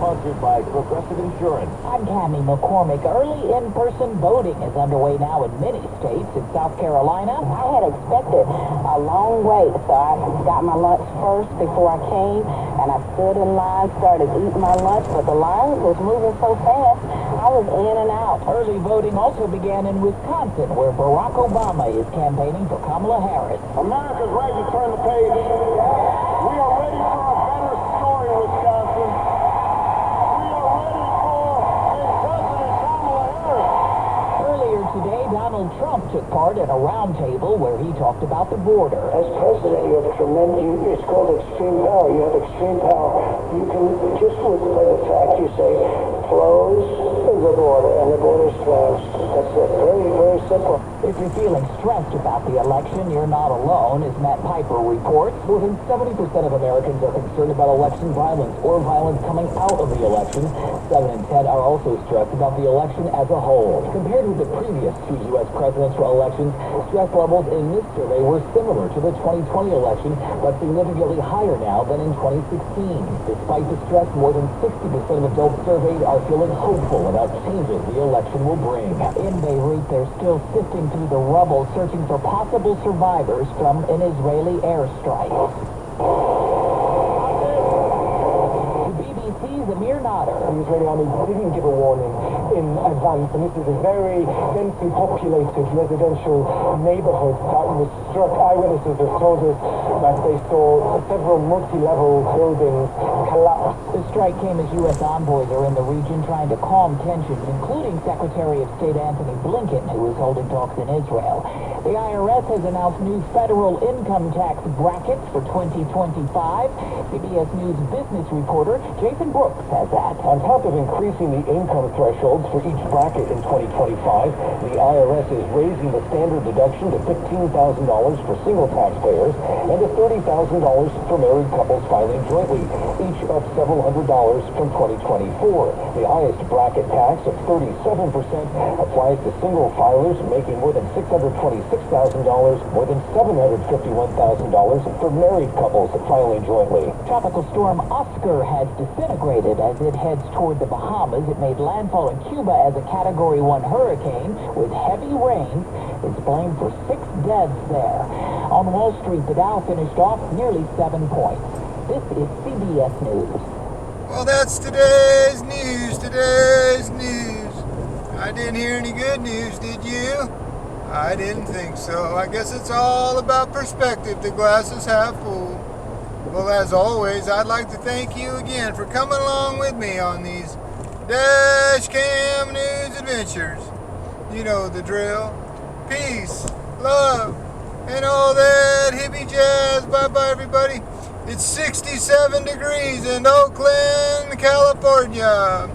sponsored by Progressive Insurance. I'm Tammy McCormick. Early in-person voting is underway now in many states. In South Carolina, I had expected a long wait, so I got my lunch first before I came, and I stood in line, started eating my lunch, but the line was moving so fast, I was in and out. early voting also began in Wisconsin, where Barack Obama is campaigning for Kamala Harris. America's ready to turn the page. We are ready for a better story, Wisconsin. We are ready for a President Kamala Harris. Earlier today, Donald Trump took part in a roundtable where he talked about the border. As president, you have tremendous, it's called extreme power. You have extreme power. You can, just with the fact you say, close the border, and the border's closed. That's it. Very, very simple. If you're feeling stressed about the election, you're not alone. As Matt Piper reports, more than 70% of Americans are concerned about election violence or violence coming out of the election. 7 in 10 are also stressed about the election as a whole. Compared with the previous two U.S. presidential elections, stress levels in this survey were similar to the 2020 election, but significantly higher now than in 2016. Despite the stress, more than 60% of adults surveyed are feeling hopeful about changes the election will bring. In Beirut, they're still sifting through the rubble, searching for possible survivors from an Israeli airstrike. The BBC's Amir Nader. The Israeli army didn't give a warning in advance, and this is a very densely populated residential neighborhood that was struck. Eyewitnesses have told us that they saw several multi-level buildings collapse. The strike came as U.S. envoys are in the region trying to calm tensions, including Secretary of State Anthony Blinken, who is holding talks in Israel. The IRS has announced new federal income tax brackets for 2025. CBS News business reporter Jason Brooks has that. On top of increasing the income thresholds for each bracket in 2025, the IRS is raising the standard deduction to $15,000 for single taxpayers and to $30,000 for married couples filing jointly, each up several $100 from 2024. The highest bracket tax of 37% applies to single filers making more than $626,000, more than $751,000 for married couples filing jointly. Tropical storm Oscar has disintegrated as it heads toward the Bahamas. It made landfall in Cuba as a Category 1 hurricane with heavy rains. It's blamed for 6 deaths there. On Wall Street, the Dow finished off nearly 7 points. This is CBS News. Well, that's today's news. I didn't hear any good news, did you? I didn't think so. I guess it's all about perspective. The glass is half full. Well, as always, I'd like to thank you again for coming along with me on these Dash Cam News adventures. You know the drill. Peace, love, and all that hippie jazz. Bye-bye, everybody. It's 67 degrees in Oakland, California.